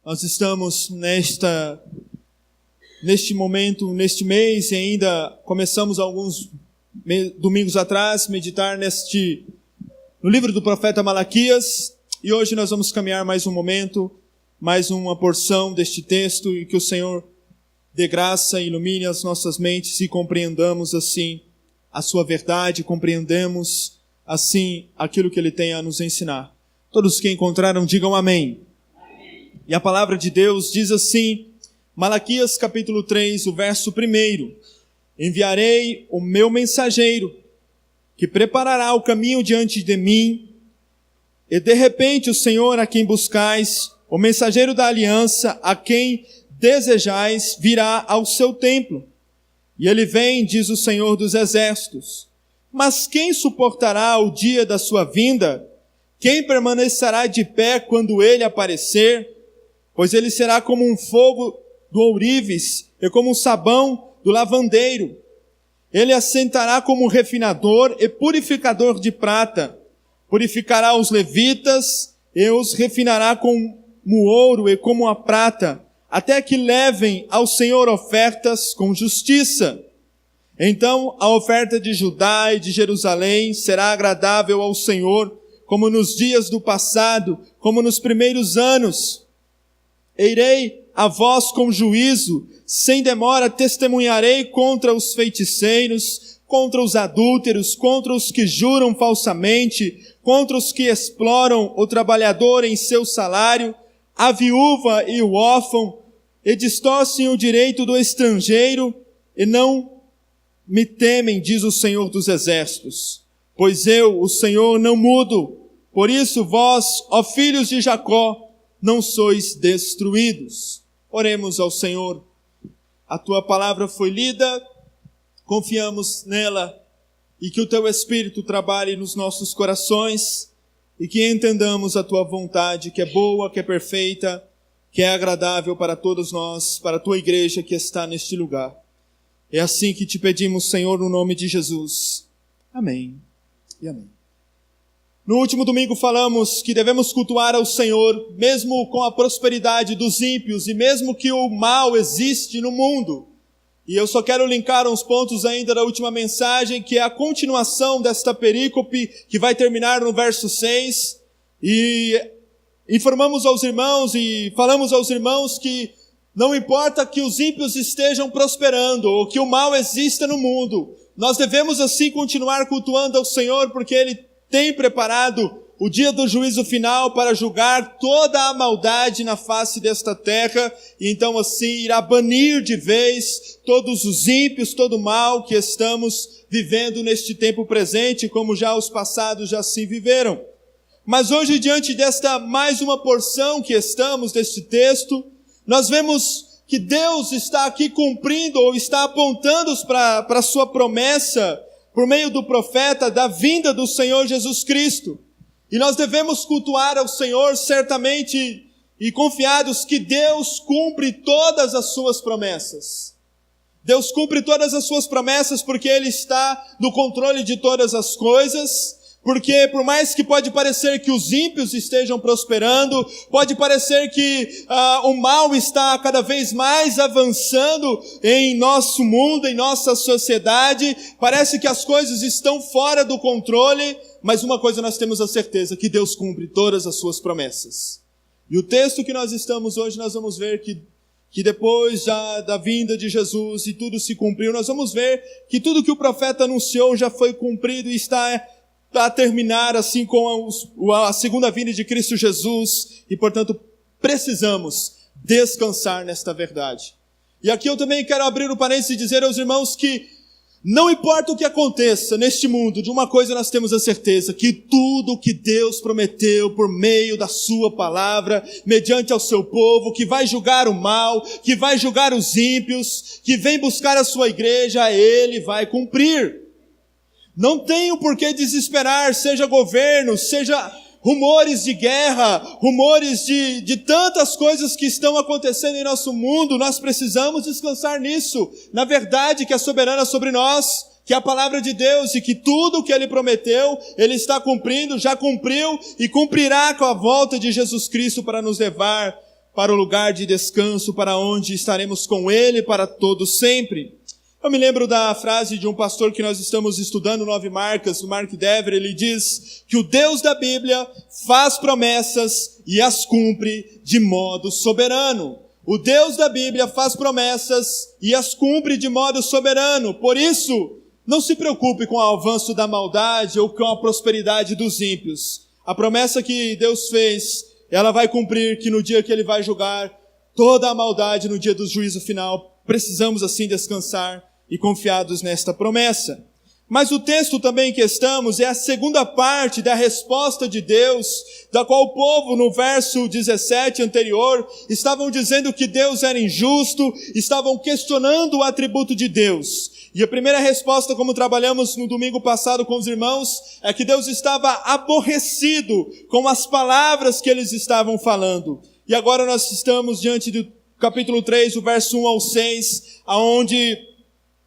Nós estamos neste momento, neste mês, e ainda começamos alguns domingos atrás, meditar no livro do profeta Malaquias, e hoje nós vamos caminhar mais um momento, mais uma porção deste texto, e que o Senhor dê graça, ilumine as nossas mentes e compreendamos assim a sua verdade, compreendemos assim aquilo que Ele tem a nos ensinar. Todos que encontraram, digam amém. Amém. E a palavra de Deus diz assim, Malaquias capítulo 3, o verso 1: Enviarei o meu mensageiro, que preparará o caminho diante de mim, e de repente o Senhor a quem buscais, o mensageiro da aliança, a quem desejais, virá ao seu templo. E ele vem, diz o Senhor dos exércitos. Mas quem suportará o dia da sua vinda? Quem permanecerá de pé quando ele aparecer? Pois ele será como um fogo do ourives e como um sabão do lavandeiro. Ele assentará como um refinador e purificador de prata. Purificará os levitas e os refinará como ouro e como a prata, até que levem ao Senhor ofertas com justiça. Então a oferta de Judá e de Jerusalém será agradável ao Senhor, como nos dias do passado, como nos primeiros anos. Irei a vós com juízo, sem demora testemunharei contra os feiticeiros, contra os adúlteros, contra os que juram falsamente, contra os que exploram o trabalhador em seu salário, a viúva e o órfão, e distorcem o direito do estrangeiro, e não me temem, diz o Senhor dos exércitos. Pois eu, o Senhor, não mudo. Por isso vós, ó filhos de Jacó, não sois destruídos. Oremos ao Senhor. A tua palavra foi lida, confiamos nela, e que o teu Espírito trabalhe nos nossos corações, e que entendamos a tua vontade, que é boa, que é perfeita, que é agradável para todos nós, para a tua igreja que está neste lugar. É assim que te pedimos, Senhor, no nome de Jesus. Amém e amém. No último domingo falamos que devemos cultuar ao Senhor, mesmo com a prosperidade dos ímpios e mesmo que o mal existe no mundo. E eu só quero linkar uns pontos ainda da última mensagem, que é a continuação desta perícope, que vai terminar no verso 6. E informamos aos irmãos e falamos aos irmãos que não importa que os ímpios estejam prosperando ou que o mal exista no mundo, nós devemos assim continuar cultuando ao Senhor, porque Ele tem preparado o dia do juízo final para julgar toda a maldade na face desta terra, e então assim irá banir de vez todos os ímpios, todo o mal que estamos vivendo neste tempo presente, como já os passados já se viveram. Mas hoje, diante desta mais uma porção que estamos deste texto, nós vemos que Deus está aqui cumprindo ou está apontando para a sua promessa por meio do profeta da vinda do Senhor Jesus Cristo. E nós devemos cultuar ao Senhor certamente e confiados que Deus cumpre todas as suas promessas. Deus cumpre todas as suas promessas porque Ele está no controle de todas as coisas. Porque por mais que pode parecer que os ímpios estejam prosperando, pode parecer que o mal está cada vez mais avançando em nosso mundo, em nossa sociedade, parece que as coisas estão fora do controle, mas uma coisa nós temos a certeza, que Deus cumpre todas as suas promessas. E o texto que nós estamos hoje, nós vamos ver que depois da vinda de Jesus e tudo se cumpriu, nós vamos ver que tudo que o profeta anunciou já foi cumprido e está a terminar assim com a segunda vinda de Cristo Jesus, e portanto precisamos descansar nesta verdade. E aqui eu também quero abrir o parênteses e dizer aos irmãos que não importa o que aconteça neste mundo, de uma coisa nós temos a certeza, que tudo que Deus prometeu por meio da sua palavra, mediante ao seu povo, que vai julgar o mal, que vai julgar os ímpios, que vem buscar a sua igreja, Ele vai cumprir. Não tenho por que desesperar, seja governo, seja rumores de guerra, rumores de tantas coisas que estão acontecendo em nosso mundo. Nós precisamos descansar nisso, na verdade que é soberana sobre nós, que é a palavra de Deus, e que tudo o que Ele prometeu, Ele está cumprindo, já cumpriu e cumprirá com a volta de Jesus Cristo para nos levar para o lugar de descanso, para onde estaremos com Ele para todo sempre. Eu me lembro da frase de um pastor que nós estamos estudando, 9 Marcas, o Mark Dever. Ele diz que o Deus da Bíblia faz promessas e as cumpre de modo soberano. O Deus da Bíblia faz promessas e as cumpre de modo soberano. Por isso, não se preocupe com o avanço da maldade ou com a prosperidade dos ímpios. A promessa que Deus fez, ela vai cumprir, que no dia que Ele vai julgar toda a maldade, no dia do juízo final, precisamos assim descansar e confiados nesta promessa. Mas o texto também que estamos é a segunda parte da resposta de Deus, da qual o povo, no verso 17 anterior, estavam dizendo que Deus era injusto, estavam questionando o atributo de Deus. E a primeira resposta, como trabalhamos no domingo passado com os irmãos, é que Deus estava aborrecido com as palavras que eles estavam falando. E agora nós estamos diante do capítulo 3, o verso 1 ao 6, aonde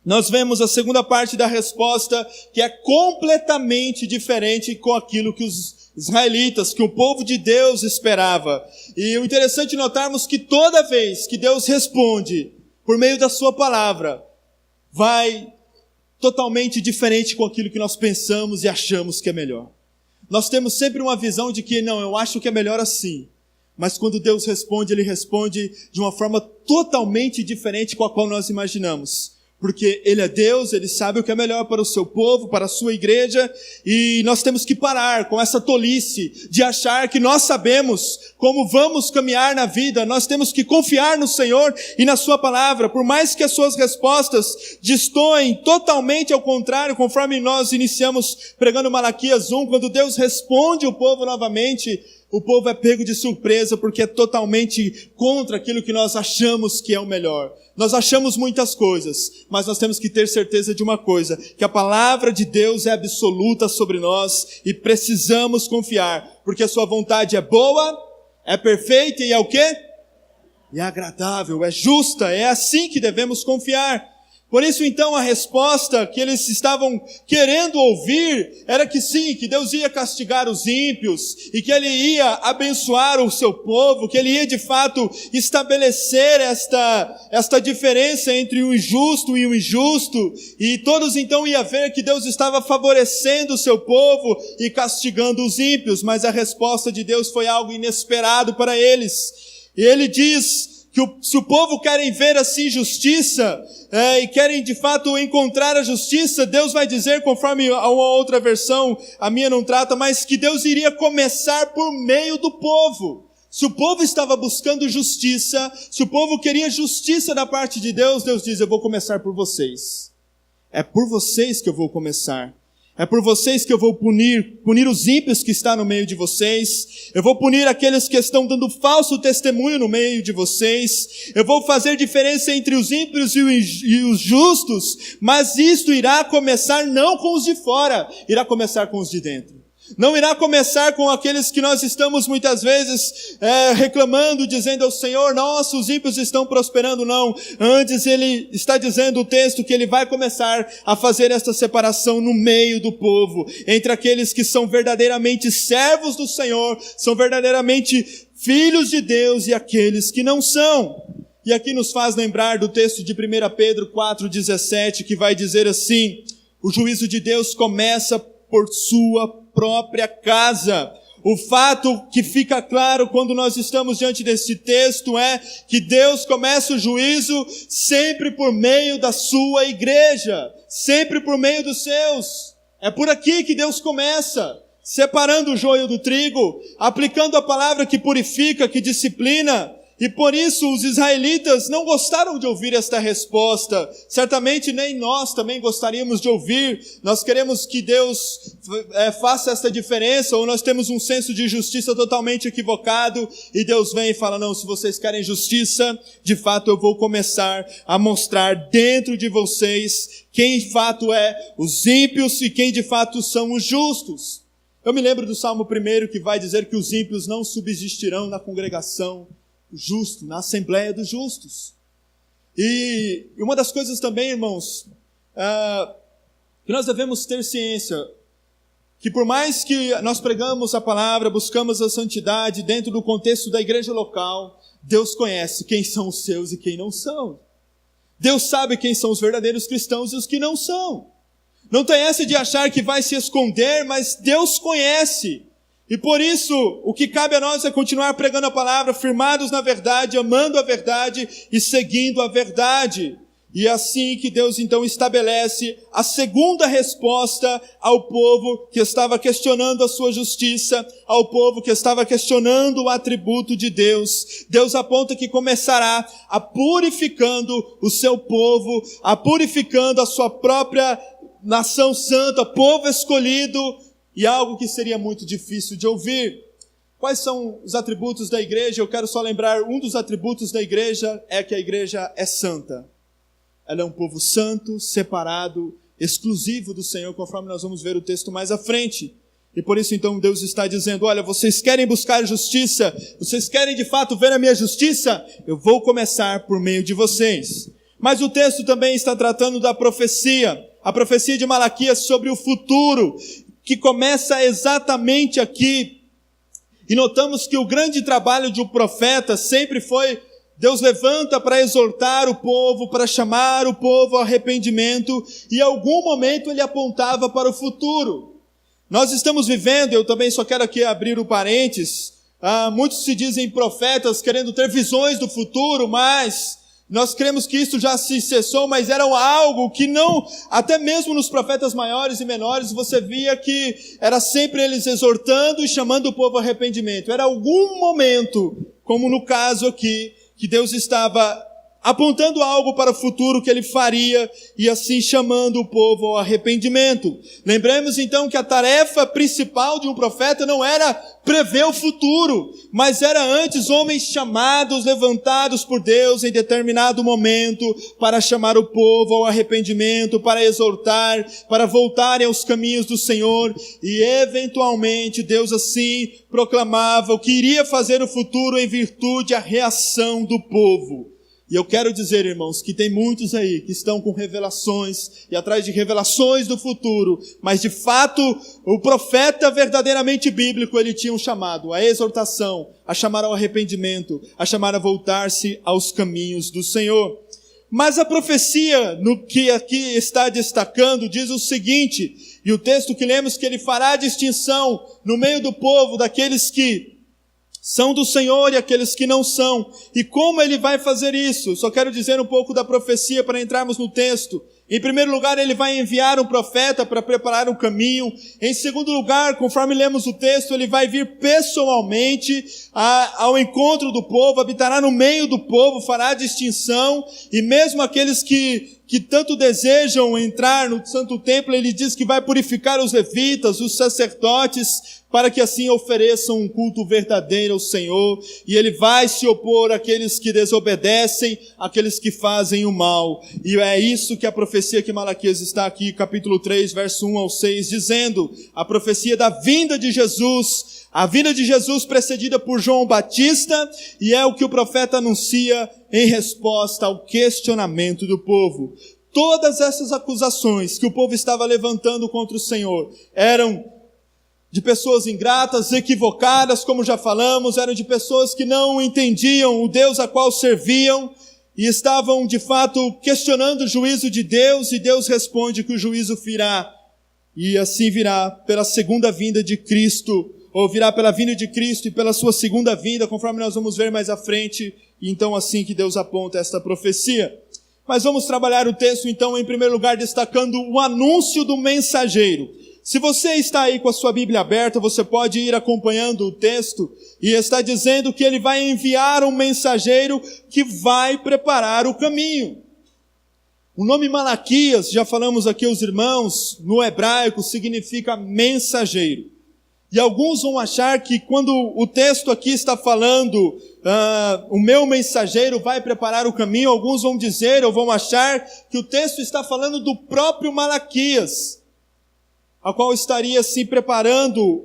nós vemos a segunda parte da resposta, que é completamente diferente com aquilo que os israelitas, que o povo de Deus esperava. E o interessante é notarmos que toda vez que Deus responde por meio da sua palavra, vai totalmente diferente com aquilo que nós pensamos e achamos que é melhor. Nós temos sempre uma visão de que, não, eu acho que é melhor assim. Mas quando Deus responde, Ele responde de uma forma totalmente diferente com a qual nós imaginamos. Porque Ele é Deus, Ele sabe o que é melhor para o seu povo, para a sua igreja, e nós temos que parar com essa tolice de achar que nós sabemos como vamos caminhar na vida. Nós temos que confiar no Senhor e na sua palavra, por mais que as suas respostas destoem totalmente ao contrário, conforme nós iniciamos pregando Malaquias 1, quando Deus responde o povo novamente, o povo é pego de surpresa porque é totalmente contra aquilo que nós achamos que é o melhor. Nós achamos muitas coisas, mas nós temos que ter certeza de uma coisa, que a palavra de Deus é absoluta sobre nós e precisamos confiar, porque a sua vontade é boa, é perfeita e é o quê? É agradável, é justa, é assim que devemos confiar. Por isso então a resposta que eles estavam querendo ouvir era que sim, que Deus ia castigar os ímpios e que Ele ia abençoar o seu povo, que Ele ia de fato estabelecer esta diferença entre o injusto e o injusto, e todos então iam ver que Deus estava favorecendo o seu povo e castigando os ímpios, mas a resposta de Deus foi algo inesperado para eles. E Ele diz que se o povo querem ver assim justiça, e querem de fato encontrar a justiça, Deus vai dizer, conforme a uma outra versão, a minha não trata, mas que Deus iria começar por meio do povo. Se o povo estava buscando justiça, se o povo queria justiça da parte de Deus, Deus diz, eu vou começar por vocês. É por vocês que eu vou começar. É por vocês que eu vou punir os ímpios que estão no meio de vocês. Eu vou punir aqueles que estão dando falso testemunho no meio de vocês. Eu vou fazer diferença entre os ímpios e os justos, mas isto irá começar não com os de fora, irá começar com os de dentro. Não irá começar com aqueles que nós estamos muitas vezes reclamando, dizendo ao Senhor, nossa, os ímpios estão prosperando. Não, antes Ele está dizendo o texto que Ele vai começar a fazer esta separação no meio do povo, entre aqueles que são verdadeiramente servos do Senhor, são verdadeiramente filhos de Deus, e aqueles que não são. E aqui nos faz lembrar do texto de 1 Pedro 4,17, que vai dizer assim, o juízo de Deus começa por sua própria casa. O fato que fica claro quando nós estamos diante deste texto é que Deus começa o juízo sempre por meio da sua igreja, sempre por meio dos seus. É por aqui que Deus começa, separando o joio do trigo, aplicando a palavra que purifica, que disciplina. E por isso os israelitas não gostaram de ouvir esta resposta. Certamente nem nós também gostaríamos de ouvir. Nós queremos que Deus faça esta diferença, ou nós temos um senso de justiça totalmente equivocado, e Deus vem e fala, não, se vocês querem justiça, de fato eu vou começar a mostrar dentro de vocês quem de fato é os ímpios e quem de fato são os justos. Eu me lembro do Salmo 1 que vai dizer que os ímpios não subsistirão na congregação justo, na Assembleia dos Justos. E uma das coisas também, irmãos, que nós devemos ter ciência, que por mais que nós pregamos a palavra, buscamos a santidade dentro do contexto da igreja local, Deus conhece quem são os seus e quem não são. Deus sabe quem são os verdadeiros cristãos e os que não são. Não tem essa de achar que vai se esconder, mas Deus conhece. E por isso, o que cabe a nós é continuar pregando a palavra, firmados na verdade, amando a verdade e seguindo a verdade. E é assim que Deus então estabelece a segunda resposta ao povo que estava questionando a sua justiça, ao povo que estava questionando o atributo de Deus. Deus aponta que começará a purificando o seu povo, a purificando a sua própria nação santa, povo escolhido, e algo que seria muito difícil de ouvir. Quais são os atributos da igreja? Eu quero só lembrar, um dos atributos da igreja é que a igreja é santa. Ela é um povo santo, separado, exclusivo do Senhor, conforme nós vamos ver o texto mais à frente. E por isso então Deus está dizendo, olha, vocês querem buscar justiça? Vocês querem de fato ver a minha justiça? Eu vou começar por meio de vocês. Mas o texto também está tratando da profecia. A profecia de Malaquias sobre o futuro, que começa exatamente aqui. E notamos que o grande trabalho de um profeta sempre foi, Deus levanta para exortar o povo, para chamar o povo ao arrependimento, e em algum momento ele apontava para o futuro. Nós estamos vivendo, eu também só quero aqui abrir o parênteses, muitos se dizem profetas querendo ter visões do futuro, mas nós cremos que isso já se cessou, mas era algo que não, até mesmo nos profetas maiores e menores, você via que era sempre eles exortando e chamando o povo ao arrependimento. Era algum momento, como no caso aqui, que Deus estava apontando algo para o futuro que ele faria e assim chamando o povo ao arrependimento. Lembremos então que a tarefa principal de um profeta não era prever o futuro, mas era antes homens chamados, levantados por Deus em determinado momento para chamar o povo ao arrependimento, para exortar, para voltarem aos caminhos do Senhor, e eventualmente Deus assim proclamava o que iria fazer no futuro em virtude da reação do povo. E eu quero dizer, irmãos, que tem muitos aí que estão com revelações e atrás de revelações do futuro, mas de fato, o profeta verdadeiramente bíblico, ele tinha um chamado, a exortação, a chamar ao arrependimento, a chamar a voltar-se aos caminhos do Senhor. Mas a profecia, no que aqui está destacando, diz o seguinte, e o texto que lemos que ele fará a distinção no meio do povo, daqueles que são do Senhor e aqueles que não são. E como ele vai fazer isso? Só quero dizer um pouco da profecia para entrarmos no texto. Em primeiro lugar, ele vai enviar um profeta para preparar um caminho. Em segundo lugar, conforme lemos o texto, ele vai vir pessoalmente ao encontro do povo, habitará no meio do povo, fará a distinção, e mesmo aqueles que tanto desejam entrar no santo templo, ele diz que vai purificar os levitas, os sacerdotes, para que assim ofereçam um culto verdadeiro ao Senhor, e ele vai se opor àqueles que desobedecem, àqueles que fazem o mal. E é isso que a profecia que Malaquias está aqui, capítulo 3, verso 1 ao 6, dizendo, a profecia da vinda de Jesus, a vinda de Jesus precedida por João Batista, e é o que o profeta anuncia em resposta ao questionamento do povo. Todas essas acusações que o povo estava levantando contra o Senhor eram de pessoas ingratas, equivocadas, como já falamos, eram de pessoas que não entendiam o Deus a qual serviam e estavam de fato questionando o juízo de Deus, e Deus responde que o juízo virá, e assim virá pela segunda vinda de Cristo, ou virá pela vinda de Cristo e pela sua segunda vinda, conforme nós vamos ver mais à frente, e então assim que Deus aponta esta profecia. Mas vamos trabalhar o texto então em primeiro lugar destacando o anúncio do mensageiro. Se você está aí com a sua Bíblia aberta, você pode ir acompanhando o texto, e está dizendo que ele vai enviar um mensageiro que vai preparar o caminho. O nome Malaquias, já falamos aqui aos irmãos, no hebraico significa mensageiro. E alguns vão achar que quando o texto aqui está falando, o meu mensageiro vai preparar o caminho, alguns vão dizer ou vão achar que o texto está falando do próprio Malaquias, a qual estaria assim preparando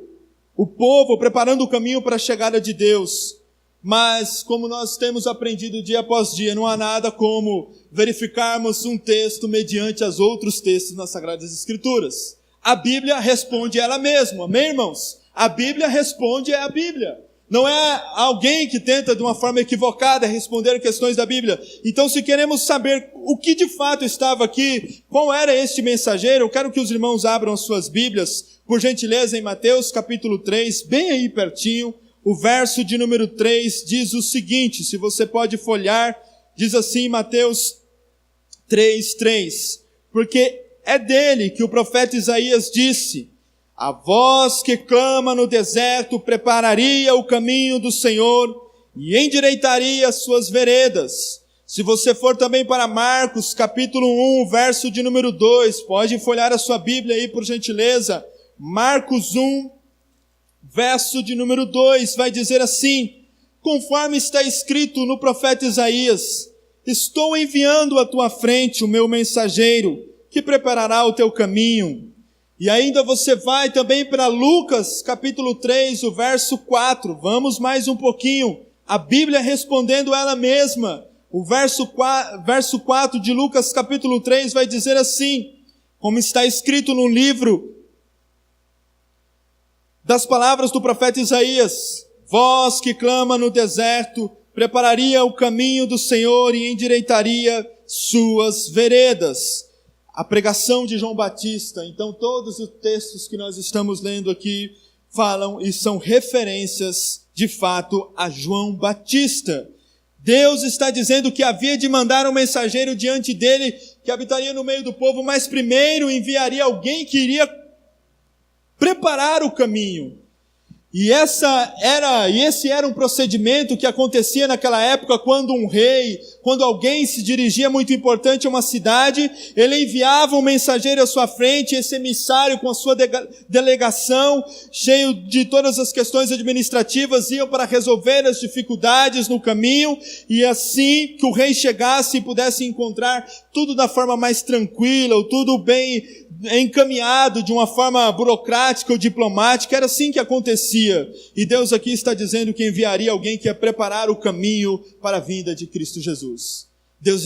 o povo, preparando o caminho para a chegada de Deus. Mas, como nós temos aprendido dia após dia, não há nada como verificarmos um texto mediante os outros textos nas Sagradas Escrituras. A Bíblia responde ela mesma, amém, irmãos? A Bíblia responde a Bíblia. Não é alguém que tenta de uma forma equivocada responder questões da Bíblia. Então, se queremos saber o que de fato estava aqui, qual era este mensageiro, eu quero que os irmãos abram suas Bíblias, por gentileza, em Mateus capítulo 3, bem aí pertinho. O verso de número 3 diz o seguinte, se você pode folhear, diz assim, Mateus 3:3, porque é dele que o profeta Isaías disse: a voz que clama no deserto prepararia o caminho do Senhor e endireitaria as suas veredas. Se você for também para Marcos capítulo 1, verso de número 2, pode folhear a sua Bíblia aí por gentileza. Marcos 1, verso de número 2, vai dizer assim: conforme está escrito no profeta Isaías, estou enviando à tua frente o meu mensageiro, que preparará o teu caminho. E ainda você vai também para Lucas, capítulo 3, o verso 4. Vamos mais um pouquinho. A Bíblia respondendo ela mesma. O verso 4 de Lucas, capítulo 3, vai dizer assim, como está escrito no livro das palavras do profeta Isaías: voz que clama no deserto, prepararia o caminho do Senhor e endireitaria suas veredas. A pregação de João Batista. Então todos os textos que nós estamos lendo aqui falam e são referências de fato a João Batista. Deus está dizendo que havia de mandar um mensageiro diante dele que habitaria no meio do povo, mas primeiro enviaria alguém que iria preparar o caminho. E esse era um procedimento que acontecia naquela época quando um rei, quando alguém se dirigia muito importante a uma cidade, ele enviava um mensageiro à sua frente, esse emissário com a sua delegação, cheio de todas as questões administrativas, iam para resolver as dificuldades no caminho, e assim que o rei chegasse e pudesse encontrar tudo da forma mais tranquila, ou tudo bem encaminhado de uma forma burocrática ou diplomática, era assim que acontecia. E Deus aqui está dizendo que enviaria alguém que ia preparar o caminho para a vinda de Cristo Jesus. Deus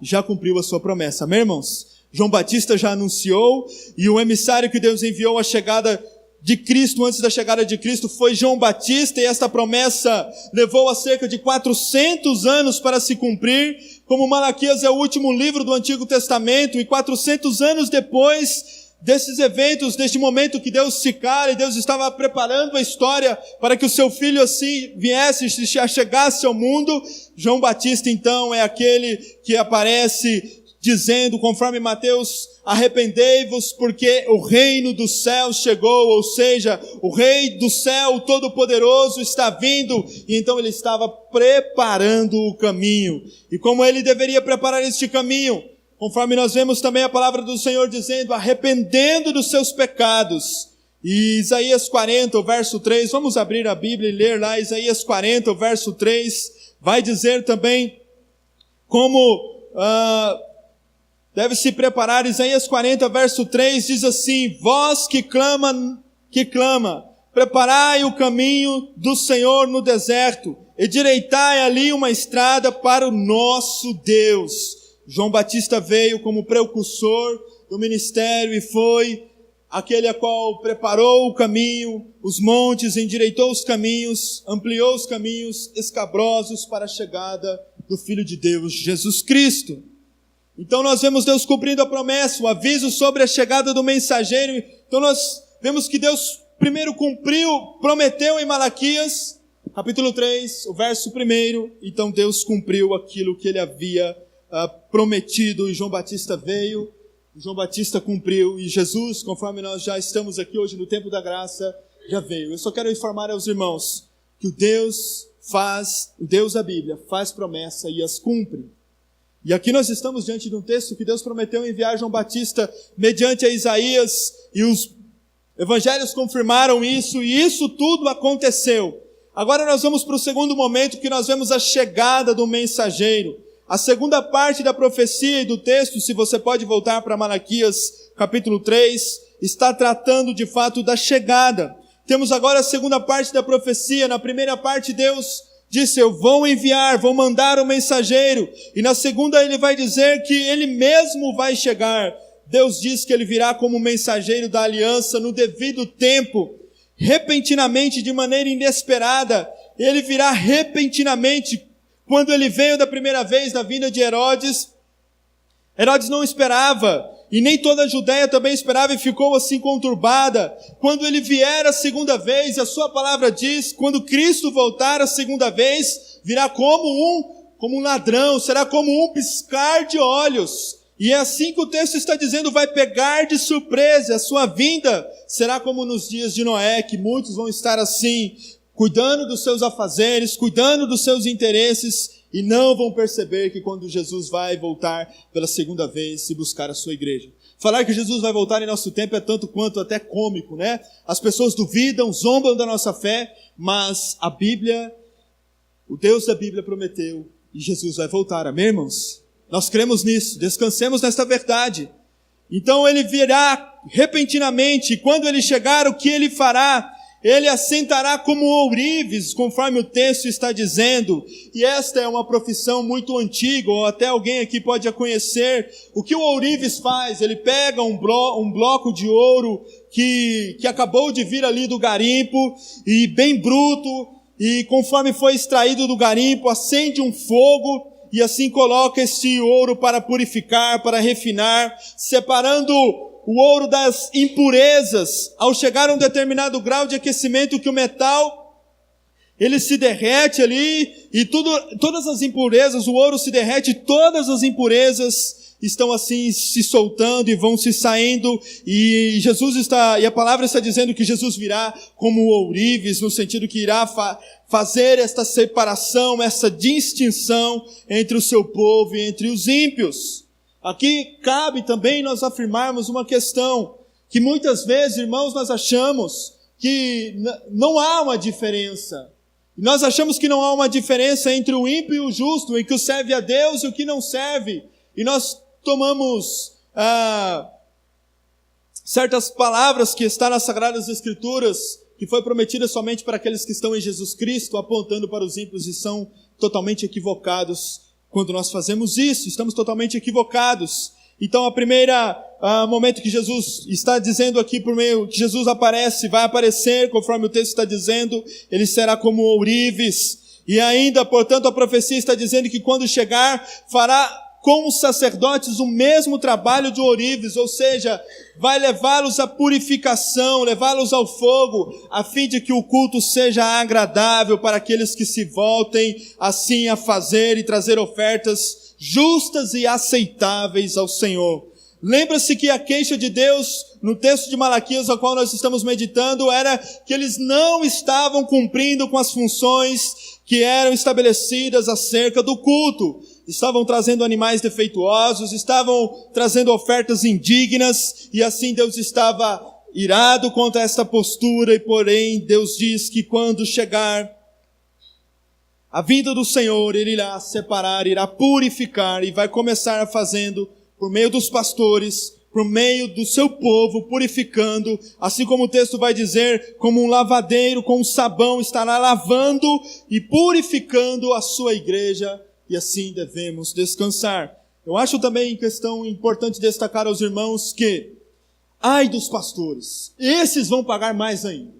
já cumpriu a sua promessa, amém, irmãos? João Batista já anunciou, e o emissário que Deus enviou à chegada de Cristo, antes da chegada de Cristo, foi João Batista, e esta promessa levou a cerca de 400 anos para se cumprir. Como Malaquias é o último livro do Antigo Testamento, e 400 anos depois desses eventos, deste momento que Deus se cala, e Deus estava preparando a história para que o seu filho assim viesse, chegasse ao mundo, João Batista então é aquele que aparece dizendo, conforme Mateus: arrependei-vos, porque o reino dos céus chegou, ou seja, o Rei do céu Todo-Poderoso está vindo, e então ele estava preparando o caminho. E como ele deveria preparar este caminho? Conforme nós vemos também a palavra do Senhor dizendo: arrependendo dos seus pecados. E Isaías 40, o verso 3, vamos abrir a Bíblia e ler lá, Isaías 40, o verso 3, vai dizer também como deve se preparar. Isaías 40, verso 3, diz assim: vós que clama, preparai o caminho do Senhor no deserto, e direitai ali uma estrada para o nosso Deus. João Batista veio como precursor do ministério e foi aquele a qual preparou o caminho, os montes, endireitou os caminhos, ampliou os caminhos escabrosos para a chegada do Filho de Deus, Jesus Cristo. Então nós vemos Deus cumprindo a promessa, o aviso sobre a chegada do mensageiro. Então nós vemos que Deus primeiro prometeu em Malaquias, capítulo 3, o verso 1, então Deus cumpriu aquilo que ele havia prometido, e João Batista veio, João Batista cumpriu, e Jesus, conforme nós já estamos aqui hoje no tempo da graça, já veio. Eu só quero informar aos irmãos que o Deus da Bíblia faz promessa e as cumpre. E aqui nós estamos diante de um texto que Deus prometeu enviar João Batista mediante a Isaías, e os evangelhos confirmaram isso, e isso tudo aconteceu. Agora nós vamos para o segundo momento, que nós vemos a chegada do mensageiro. A segunda parte da profecia e do texto, se você pode voltar para Malaquias capítulo 3, está tratando de fato da chegada. Temos agora a segunda parte da profecia. Na primeira parte Deus disse: eu vou mandar um mensageiro. E na segunda ele vai dizer que ele mesmo vai chegar. Deus diz que ele virá como mensageiro da aliança no devido tempo, repentinamente, de maneira inesperada. Ele virá repentinamente. Quando ele veio da primeira vez na vinda de Herodes, Herodes não esperava, e nem toda a Judéia também esperava, e ficou assim conturbada. Quando ele vier a segunda vez, a sua palavra diz, quando Cristo voltar a segunda vez, virá como um ladrão, será como um piscar de olhos. E é assim que o texto está dizendo, vai pegar de surpresa. A sua vinda será como nos dias de Noé, que muitos vão estar assim, cuidando dos seus afazeres, cuidando dos seus interesses, e não vão perceber que quando Jesus vai voltar pela segunda vez e buscar a sua igreja. Falar que Jesus vai voltar em nosso tempo é tanto quanto até cômico, né? As pessoas duvidam, zombam da nossa fé, mas a Bíblia, o Deus da Bíblia prometeu, e Jesus vai voltar, amém, irmãos? Nós cremos nisso, descansemos nesta verdade. Então ele virá repentinamente, e quando ele chegar, o que ele fará? Ele assentará como ourives, conforme o texto está dizendo. E esta é uma profissão muito antiga, ou até alguém aqui pode a conhecer. O que o ourives faz? Ele pega um bloco de ouro que acabou de vir ali do garimpo, e bem bruto, e conforme foi extraído do garimpo, acende um fogo, e assim coloca este ouro para purificar, para refinar, separando o ouro das impurezas. Ao chegar a um determinado grau de aquecimento, que o metal, ele se derrete ali, e todas as impurezas, o ouro se derrete, todas as impurezas estão assim se soltando e vão se saindo, e a palavra está dizendo que Jesus virá como ourives, no sentido que irá fazer esta separação, essa distinção entre o seu povo e entre os ímpios. Aqui cabe também nós afirmarmos uma questão, que muitas vezes, irmãos, nós achamos que não há uma diferença. Nós achamos que não há uma diferença entre o ímpio e o justo, entre o que serve a Deus e o que não serve. E nós tomamos certas palavras que estão nas Sagradas Escrituras, que foi prometida somente para aqueles que estão em Jesus Cristo, apontando para os ímpios, e são totalmente equivocados. Quando nós fazemos isso, estamos totalmente equivocados. Então, momento que Jesus está dizendo aqui, por meio que Jesus vai aparecer, conforme o texto está dizendo, ele será como ourives. E ainda, portanto, a profecia está dizendo que quando chegar, fará com os sacerdotes o mesmo trabalho de ourives, ou seja, vai levá-los à purificação, levá-los ao fogo, a fim de que o culto seja agradável para aqueles que se voltem assim a fazer e trazer ofertas justas e aceitáveis ao Senhor. Lembra-se que a queixa de Deus, no texto de Malaquias, ao qual nós estamos meditando, era que eles não estavam cumprindo com as funções que eram estabelecidas acerca do culto. Estavam trazendo animais defeituosos, estavam trazendo ofertas indignas, e assim Deus estava irado contra esta postura, e porém Deus diz que quando chegar a vinda do Senhor, Ele irá separar, irá purificar, e vai começar fazendo por meio dos pastores, por meio do seu povo, purificando, assim como o texto vai dizer, como um lavadeiro com um sabão estará lavando e purificando a sua igreja, e assim devemos descansar. Eu acho também questão importante destacar aos irmãos que, ai dos pastores, esses vão pagar mais ainda.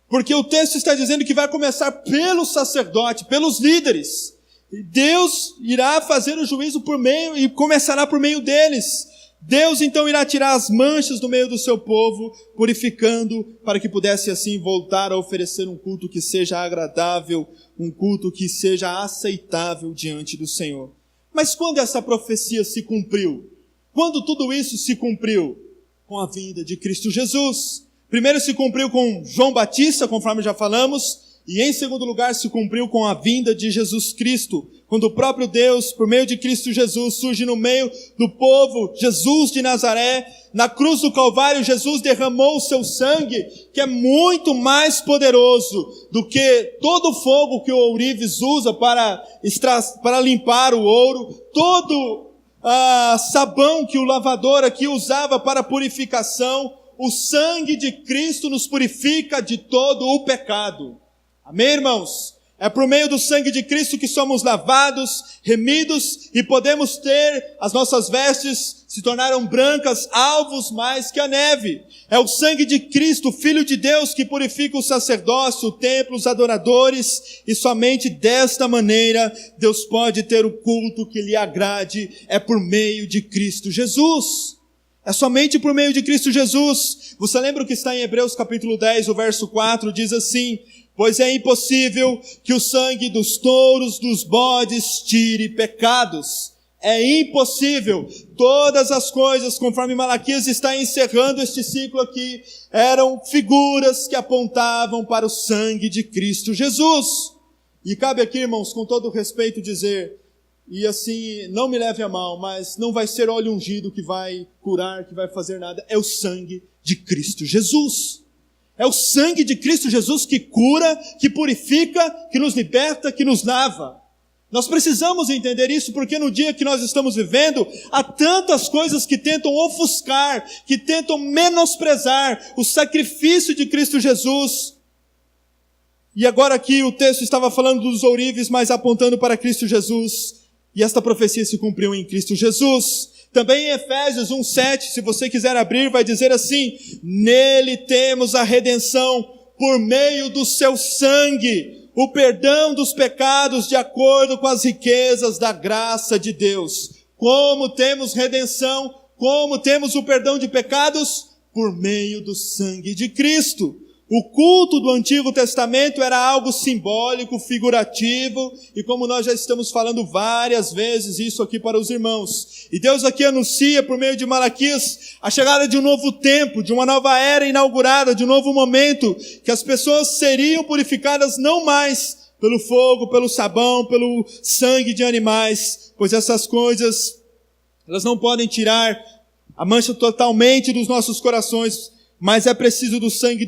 Porque o texto está dizendo que vai começar pelo sacerdote, pelos líderes. E Deus irá fazer o juízo por meio, e começará por meio deles. Deus então irá tirar as manchas do meio do seu povo, purificando, para que pudesse assim voltar a oferecer um culto que seja agradável, um culto que seja aceitável diante do Senhor. Mas quando essa profecia se cumpriu? Quando tudo isso se cumpriu? Com a vinda de Cristo Jesus. Primeiro se cumpriu com João Batista, conforme já falamos, e em segundo lugar se cumpriu com a vinda de Jesus Cristo, quando o próprio Deus, por meio de Cristo Jesus, surge no meio do povo, Jesus de Nazaré. Na cruz do Calvário, Jesus derramou o seu sangue, que é muito mais poderoso do que todo o fogo que o ourives usa para limpar o ouro, todo sabão que o lavador aqui usava para purificação. O sangue de Cristo nos purifica de todo o pecado. Amém, irmãos? É por meio do sangue de Cristo que somos lavados, remidos e podemos ter as nossas vestes se tornaram brancas, alvos mais que a neve. É o sangue de Cristo, Filho de Deus, que purifica o sacerdócio, o templo, os adoradores, e somente desta maneira Deus pode ter o culto que lhe agrade. É por meio de Cristo Jesus. É somente por meio de Cristo Jesus. Você lembra o que está em Hebreus capítulo 10, o verso 4, diz assim: pois é impossível que o sangue dos touros, dos bodes, tire pecados. É impossível. Todas as coisas, conforme Malaquias está encerrando este ciclo aqui, eram figuras que apontavam para o sangue de Cristo Jesus. E cabe aqui, irmãos, com todo respeito dizer, e assim, não me leve a mal, mas não vai ser óleo ungido que vai curar, que vai fazer nada. É o sangue de Cristo Jesus. É o sangue de Cristo Jesus que cura, que purifica, que nos liberta, que nos lava. Nós precisamos entender isso, porque no dia que nós estamos vivendo, há tantas coisas que tentam ofuscar, que tentam menosprezar o sacrifício de Cristo Jesus. E agora aqui o texto estava falando dos ourives, mas apontando para Cristo Jesus. E esta profecia se cumpriu em Cristo Jesus. Também em Efésios 1:7, se você quiser abrir, vai dizer assim: nele temos a redenção por meio do seu sangue, o perdão dos pecados de acordo com as riquezas da graça de Deus. Como temos redenção? Como temos o perdão de pecados? Por meio do sangue de Cristo. O culto do Antigo Testamento era algo simbólico, figurativo, e como nós já estamos falando várias vezes isso aqui para os irmãos. E Deus aqui anuncia por meio de Malaquias a chegada de um novo tempo, de uma nova era inaugurada, de um novo momento, que as pessoas seriam purificadas não mais pelo fogo, pelo sabão, pelo sangue de animais, pois essas coisas, elas não podem tirar a mancha totalmente dos nossos corações, mas é preciso do sangue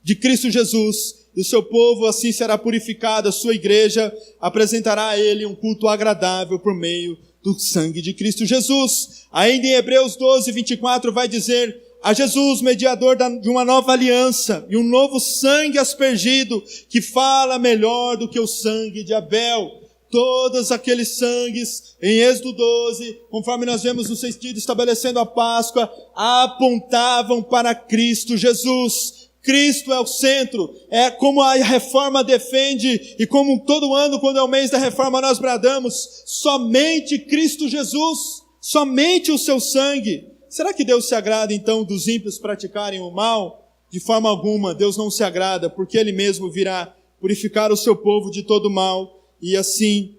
de Cristo Jesus, e o seu povo assim será purificado, a sua igreja apresentará a Ele um culto agradável por meio do sangue de Cristo Jesus. Ainda em Hebreus 12:24 vai dizer: a Jesus, mediador de uma nova aliança, e um novo sangue aspergido, que fala melhor do que o sangue de Abel. Todos aqueles sangues, em Êxodo 12, conforme nós vemos no sentido estabelecendo a Páscoa, apontavam para Cristo Jesus. Cristo é o centro, é como a reforma defende, e como todo ano, quando é o mês da reforma, nós bradamos: somente Cristo Jesus, somente o seu sangue. Será que Deus se agrada então dos ímpios praticarem o mal? De forma alguma, Deus não se agrada, porque Ele mesmo virá purificar o seu povo de todo mal, e assim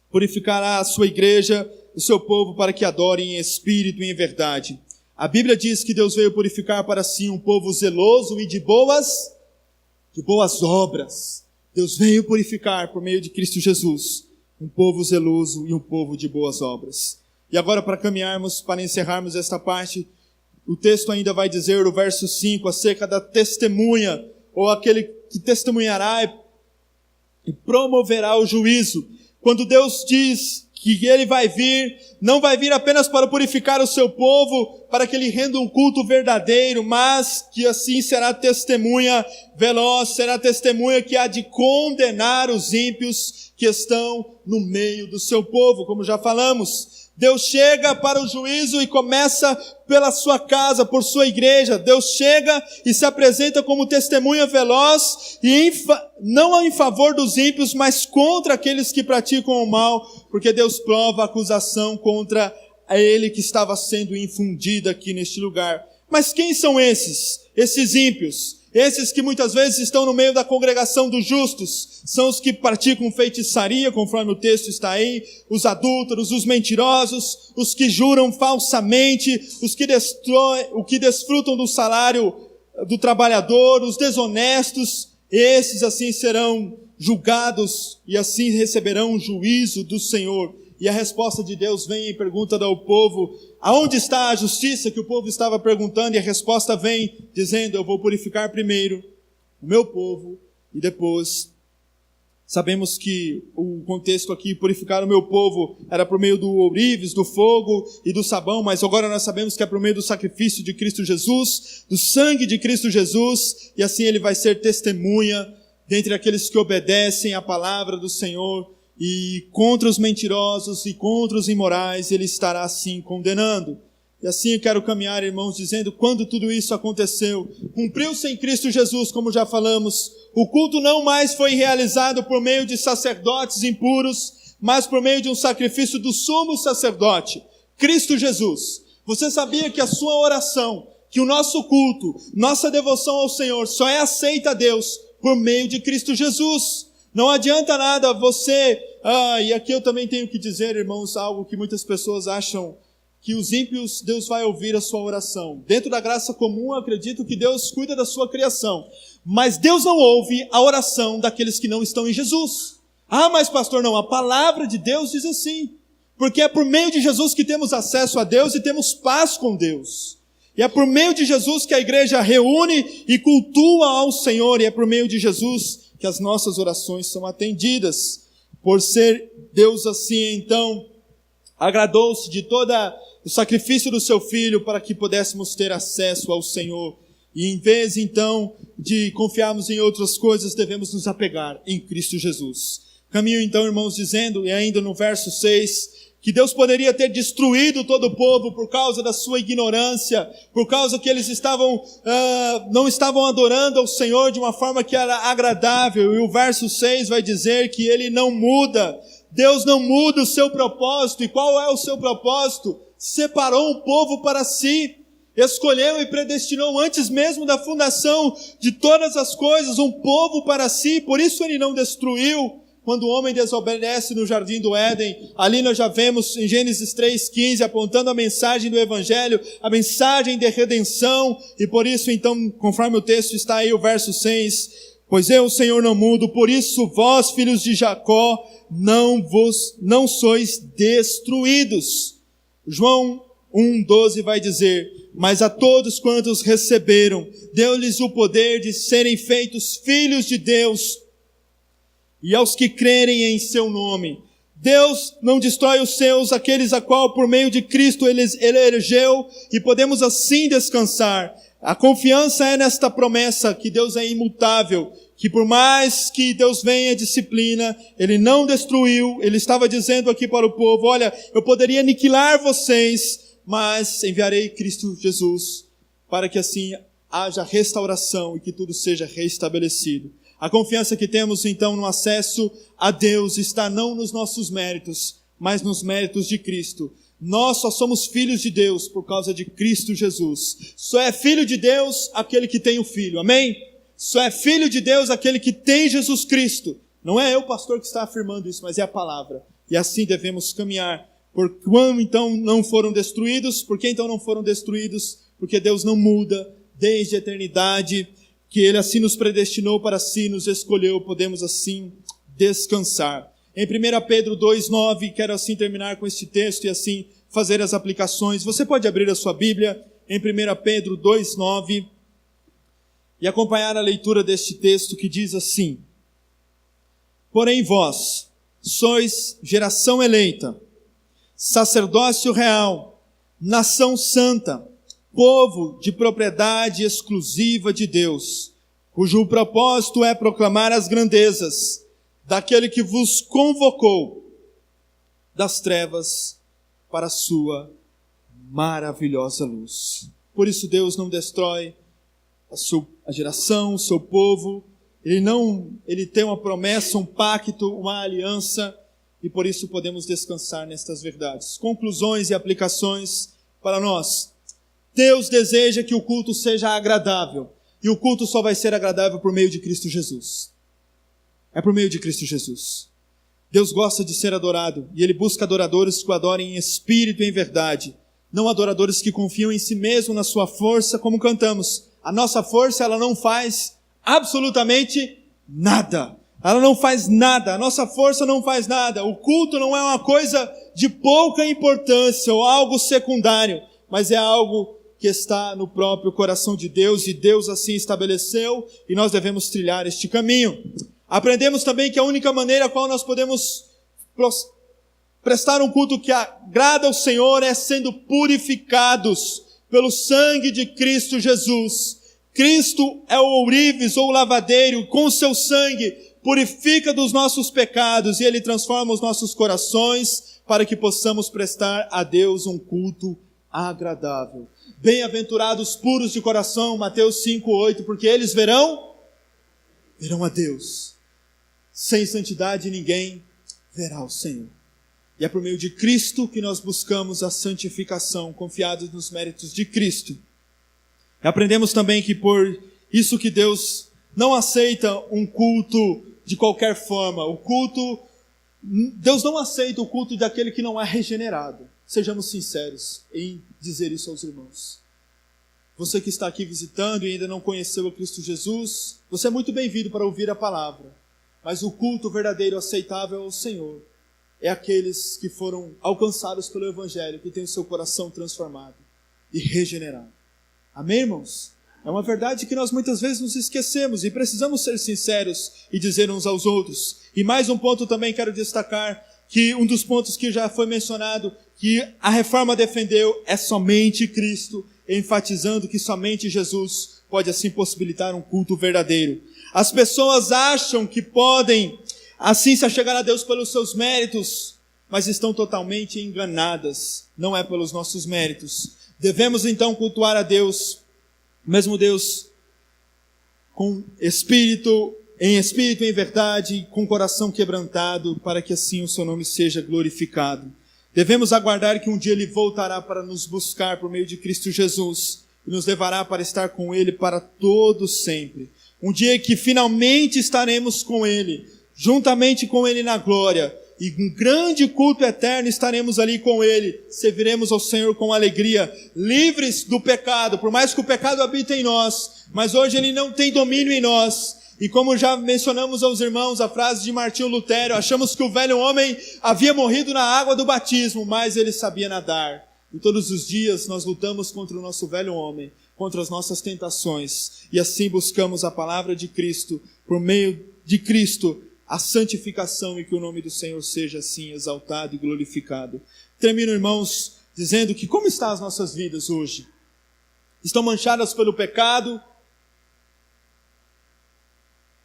purificará a sua igreja, o seu povo, para que adorem em espírito e em verdade. A Bíblia diz que Deus veio purificar para si um povo zeloso e de boas obras. Deus veio purificar por meio de Cristo Jesus um povo zeloso e um povo de boas obras. E agora, para caminharmos, para encerrarmos esta parte, o texto ainda vai dizer, o verso 5, acerca da testemunha, ou aquele que testemunhará e promoverá o juízo. Quando Deus diz que Ele vai vir, não vai vir apenas para purificar o seu povo, para que Ele renda um culto verdadeiro, mas que assim será testemunha veloz, será testemunha que há de condenar os ímpios que estão no meio do seu povo, como já falamos. Deus chega para o juízo e começa pela sua casa, por sua igreja. Deus chega e se apresenta como testemunha veloz, e não em favor dos ímpios, mas contra aqueles que praticam o mal, porque Deus prova a acusação contra ele que estava sendo infundida aqui neste lugar. Mas quem são esses? Esses ímpios? Esses que muitas vezes estão no meio da congregação dos justos, são os que praticam feitiçaria, conforme o texto está aí, os adúlteros, os mentirosos, os que juram falsamente, os que desfrutam do salário do trabalhador, os desonestos. Esses assim serão julgados e assim receberão o juízo do Senhor. E a resposta de Deus vem e pergunta ao povo: aonde está a justiça? Que o povo estava perguntando, e a resposta vem dizendo: eu vou purificar primeiro o meu povo, e depois, sabemos que o contexto aqui, purificar o meu povo, era por meio do ourives, do fogo e do sabão, mas agora nós sabemos que é por meio do sacrifício de Cristo Jesus, do sangue de Cristo Jesus, e assim Ele vai ser testemunha dentre aqueles que obedecem à palavra do Senhor, e contra os mentirosos e contra os imorais Ele estará assim condenando. E assim eu quero caminhar, irmãos, dizendo, quando tudo isso aconteceu, cumpriu-se em Cristo Jesus, como já falamos, o culto não mais foi realizado por meio de sacerdotes impuros, mas por meio de um sacrifício do sumo sacerdote, Cristo Jesus. Você sabia que a sua oração, que o nosso culto, nossa devoção ao Senhor só é aceita a Deus por meio de Cristo Jesus? Não adianta nada você... e aqui eu também tenho que dizer, irmãos, algo que muitas pessoas acham, que os ímpios, Deus vai ouvir a sua oração. Dentro da graça comum, eu acredito que Deus cuida da sua criação. Mas Deus não ouve a oração daqueles que não estão em Jesus. Mas pastor, não, a palavra de Deus diz assim. Porque é por meio de Jesus que temos acesso a Deus e temos paz com Deus. E é por meio de Jesus que a igreja reúne e cultua ao Senhor. E é por meio de Jesus que as nossas orações são atendidas. Por ser Deus assim, então, agradou-se de todo o sacrifício do seu Filho para que pudéssemos ter acesso ao Senhor. E em vez, então, de confiarmos em outras coisas, devemos nos apegar em Cristo Jesus. Caminho, então, irmãos, dizendo, e ainda no verso 6, que Deus poderia ter destruído todo o povo por causa da sua ignorância, por causa que eles não estavam adorando ao Senhor de uma forma que era agradável. E o verso 6 vai dizer que Ele não muda. Deus não muda o seu propósito. E qual é o seu propósito? Separou um povo para si, escolheu e predestinou antes mesmo da fundação de todas as coisas, um povo para si. Por isso Ele não destruiu. Quando o homem desobedece no jardim do Éden, ali nós já vemos em Gênesis 3,15, apontando a mensagem do Evangelho, a mensagem de redenção, e por isso então, conforme o texto está aí, o verso 6, pois eu, o Senhor, não mudo, por isso vós, filhos de Jacó, não sois destruídos. João 1,12 vai dizer, mas a todos quantos receberam, deu-lhes o poder de serem feitos filhos de Deus, e aos que crerem em seu nome. Deus não destrói os seus, aqueles a qual por meio de Cristo Ele elegeu, e podemos assim descansar. A confiança é nesta promessa, que Deus é imutável, que por mais que Deus venha a disciplina, Ele não destruiu. Ele estava dizendo aqui para o povo, olha, eu poderia aniquilar vocês, mas enviarei Cristo Jesus, para que assim haja restauração e que tudo seja restabelecido. A confiança que temos então no acesso a Deus está não nos nossos méritos, mas nos méritos de Cristo. Nós só somos filhos de Deus por causa de Cristo Jesus. Só é filho de Deus aquele que tem o Filho, amém? Só é filho de Deus aquele que tem Jesus Cristo. Não é eu, pastor, que está afirmando isso, mas é a palavra. E assim devemos caminhar. Por quando então não foram destruídos? Por que então não foram destruídos? Porque Deus não muda desde a eternidade, que Ele assim nos predestinou para si, nos escolheu, podemos assim descansar. Em 1 Pedro 2,9, quero assim terminar com este texto e assim fazer as aplicações. Você pode abrir a sua Bíblia em 1 Pedro 2,9 e acompanhar a leitura deste texto que diz assim: porém vós sois geração eleita, sacerdócio real, nação santa, povo de propriedade exclusiva de Deus, cujo propósito é proclamar as grandezas daquele que vos convocou das trevas para a sua maravilhosa luz. Por isso Deus não destrói a geração, o seu povo. Ele tem uma promessa, um pacto, uma aliança, e por isso podemos descansar nestas verdades. Conclusões e aplicações para nós. Deus deseja que o culto seja agradável. E o culto só vai ser agradável por meio de Cristo Jesus. É por meio de Cristo Jesus. Deus gosta de ser adorado. E Ele busca adoradores que o adorem em espírito e em verdade. Não adoradores que confiam em si mesmo, na sua força, como cantamos. A nossa força, ela não faz absolutamente nada. Ela não faz nada. A nossa força não faz nada. O culto não é uma coisa de pouca importância ou algo secundário, mas é algo que está no próprio coração de Deus, e Deus assim estabeleceu, e nós devemos trilhar este caminho. Aprendemos também que a única maneira a qual nós podemos prestar um culto que agrada ao Senhor é sendo purificados pelo sangue de Cristo Jesus. Cristo é o ourives ou o lavadeiro, com o seu sangue purifica dos nossos pecados e Ele transforma os nossos corações para que possamos prestar a Deus um culto agradável. Bem-aventurados puros de coração, Mateus 5:8, porque eles verão a Deus. Sem santidade ninguém verá o Senhor. E é por meio de Cristo que nós buscamos a santificação, confiados nos méritos de Cristo. E aprendemos também que por isso que Deus não aceita um culto de qualquer forma. Deus não aceita o culto daquele que não é regenerado. Sejamos sinceros em dizer isso aos irmãos. Você que está aqui visitando e ainda não conheceu a Cristo Jesus, você é muito bem-vindo para ouvir a palavra. Mas o culto verdadeiro aceitável ao Senhor é aqueles que foram alcançados pelo Evangelho, que têm o seu coração transformado e regenerado. Amém, irmãos? É uma verdade que nós muitas vezes nos esquecemos e precisamos ser sinceros e dizer uns aos outros. E mais um ponto também quero destacar, que um dos pontos que já foi mencionado, que a Reforma defendeu é somente Cristo, enfatizando que somente Jesus pode assim possibilitar um culto verdadeiro. As pessoas acham que podem assim se achegar a Deus pelos seus méritos, mas estão totalmente enganadas. Não é pelos nossos méritos. Devemos então cultuar a Deus, o mesmo Deus, com espírito e em verdade, com coração quebrantado, para que assim o seu nome seja glorificado. Devemos aguardar que um dia Ele voltará para nos buscar por meio de Cristo Jesus e nos levará para estar com Ele para todo sempre. Um dia que finalmente estaremos com Ele, juntamente com Ele na glória, e um grande culto eterno estaremos ali com Ele, serviremos ao Senhor com alegria, livres do pecado, por mais que o pecado habite em nós, mas hoje ele não tem domínio em nós. E como já mencionamos aos irmãos a frase de Martinho Lutero, achamos que o velho homem havia morrido na água do batismo, mas ele sabia nadar. E todos os dias nós lutamos contra o nosso velho homem, contra as nossas tentações, e assim buscamos a palavra de Cristo, por meio de Cristo, a santificação, e que o nome do Senhor seja assim exaltado e glorificado. Termino, irmãos, dizendo que como estão as nossas vidas hoje? Estão manchadas pelo pecado?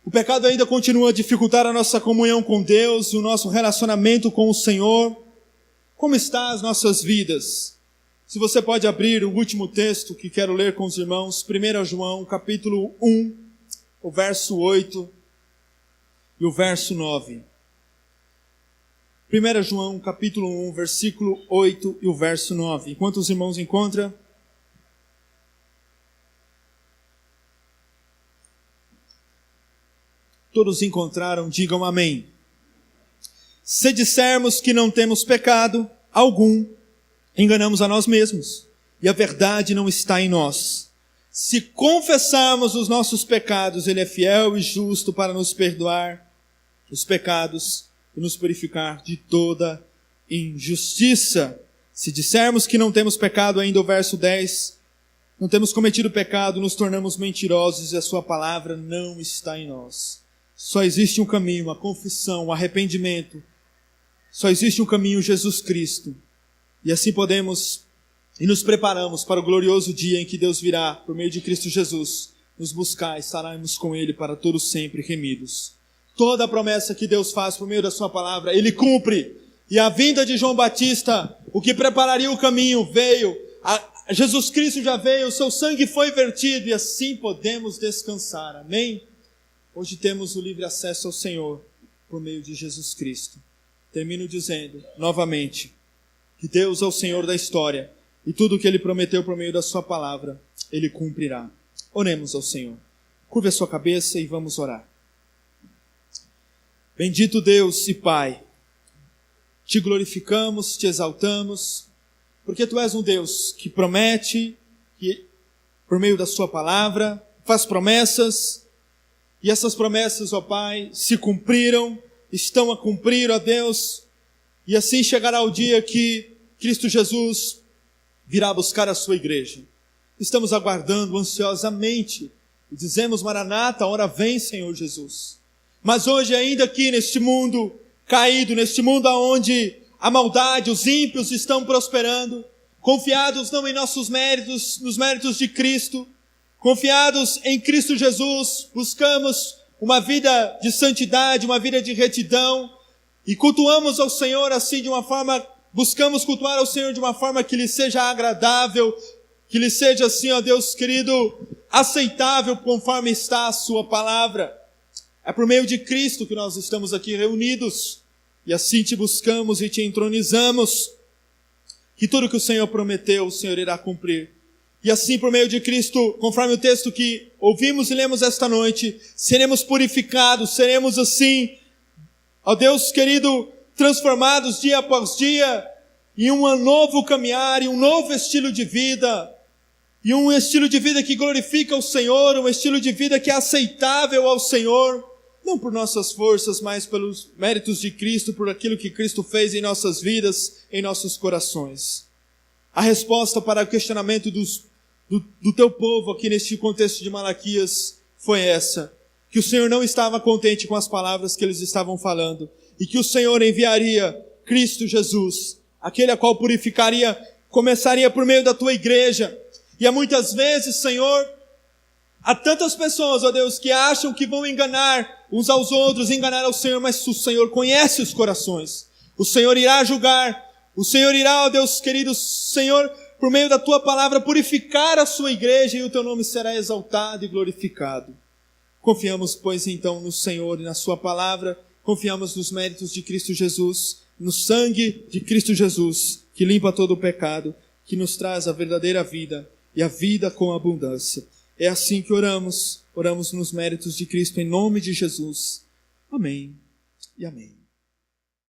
O pecado ainda continua a dificultar a nossa comunhão com Deus, o nosso relacionamento com o Senhor? Como estão as nossas vidas? Se você pode abrir o último texto que quero ler com os irmãos, 1 João, capítulo 1, o verso 8 e o verso 9. 1 João, capítulo 1, versículo 8 e o verso 9. Enquanto os irmãos encontram, todos encontraram, digam amém. Se dissermos que não temos pecado algum, enganamos a nós mesmos, e a verdade não está em nós. Se confessarmos os nossos pecados, Ele é fiel e justo para nos perdoar os pecados e nos purificar de toda injustiça. Se dissermos que não temos pecado, ainda o verso 10, não temos cometido pecado, nos tornamos mentirosos e a sua palavra não está em nós. Só existe um caminho, a confissão, o arrependimento. Só existe um caminho, Jesus Cristo. E assim podemos e nos preparamos para o glorioso dia em que Deus virá, por meio de Cristo Jesus, nos buscar e estaremos com Ele para todos sempre remidos. Toda a promessa que Deus faz por meio da sua palavra, Ele cumpre. E a vinda de João Batista, o que prepararia o caminho, veio. Jesus Cristo já veio, o seu sangue foi vertido e assim podemos descansar. Amém? Hoje temos o livre acesso ao Senhor por meio de Jesus Cristo. Termino dizendo, novamente, que Deus é o Senhor da história e tudo o que Ele prometeu por meio da sua palavra, Ele cumprirá. Oremos ao Senhor. Curve a sua cabeça e vamos orar. Bendito Deus e Pai, te glorificamos, te exaltamos, porque Tu és um Deus que promete, que por meio da sua palavra faz promessas, e essas promessas, ó Pai, se cumpriram, estão a cumprir, ó Deus, e assim chegará o dia que Cristo Jesus virá buscar a sua igreja. Estamos aguardando ansiosamente, e dizemos, Maranata, a hora vem, Senhor Jesus. Mas hoje, ainda aqui neste mundo caído, neste mundo onde a maldade, os ímpios estão prosperando, confiados não em nossos méritos, nos méritos de Cristo, confiados em Cristo Jesus, buscamos uma vida de santidade, uma vida de retidão, e cultuamos ao Senhor assim de uma forma, buscamos cultuar ao Senhor de uma forma que lhe seja agradável, que lhe seja assim, ó Deus querido, aceitável conforme está a sua palavra. É por meio de Cristo que nós estamos aqui reunidos, e assim te buscamos e te entronizamos, que tudo que o Senhor prometeu, o Senhor irá cumprir. E assim, por meio de Cristo, conforme o texto que ouvimos e lemos esta noite, seremos purificados, seremos assim, ó Deus querido, transformados dia após dia, em um novo caminhar, em um novo estilo de vida, e um estilo de vida que glorifica o Senhor, um estilo de vida que é aceitável ao Senhor, não por nossas forças, mas pelos méritos de Cristo, por aquilo que Cristo fez em nossas vidas, em nossos corações. A resposta para o questionamento do teu povo aqui neste contexto de Malaquias foi essa, que o Senhor não estava contente com as palavras que eles estavam falando, e que o Senhor enviaria Cristo Jesus, aquele a qual purificaria, começaria por meio da tua igreja. E há muitas vezes, Senhor, há tantas pessoas, ó Deus, que acham que vão enganar uns aos outros, enganar ao Senhor, mas o Senhor conhece os corações. O Senhor irá julgar, o Senhor irá, ó Deus querido, Senhor, por meio da tua palavra, purificar a sua igreja e o teu nome será exaltado e glorificado. Confiamos, pois, então no Senhor e na sua palavra, confiamos nos méritos de Cristo Jesus, no sangue de Cristo Jesus, que limpa todo o pecado, que nos traz a verdadeira vida e a vida com abundância. É assim que oramos nos méritos de Cristo, em nome de Jesus. Amém e amém.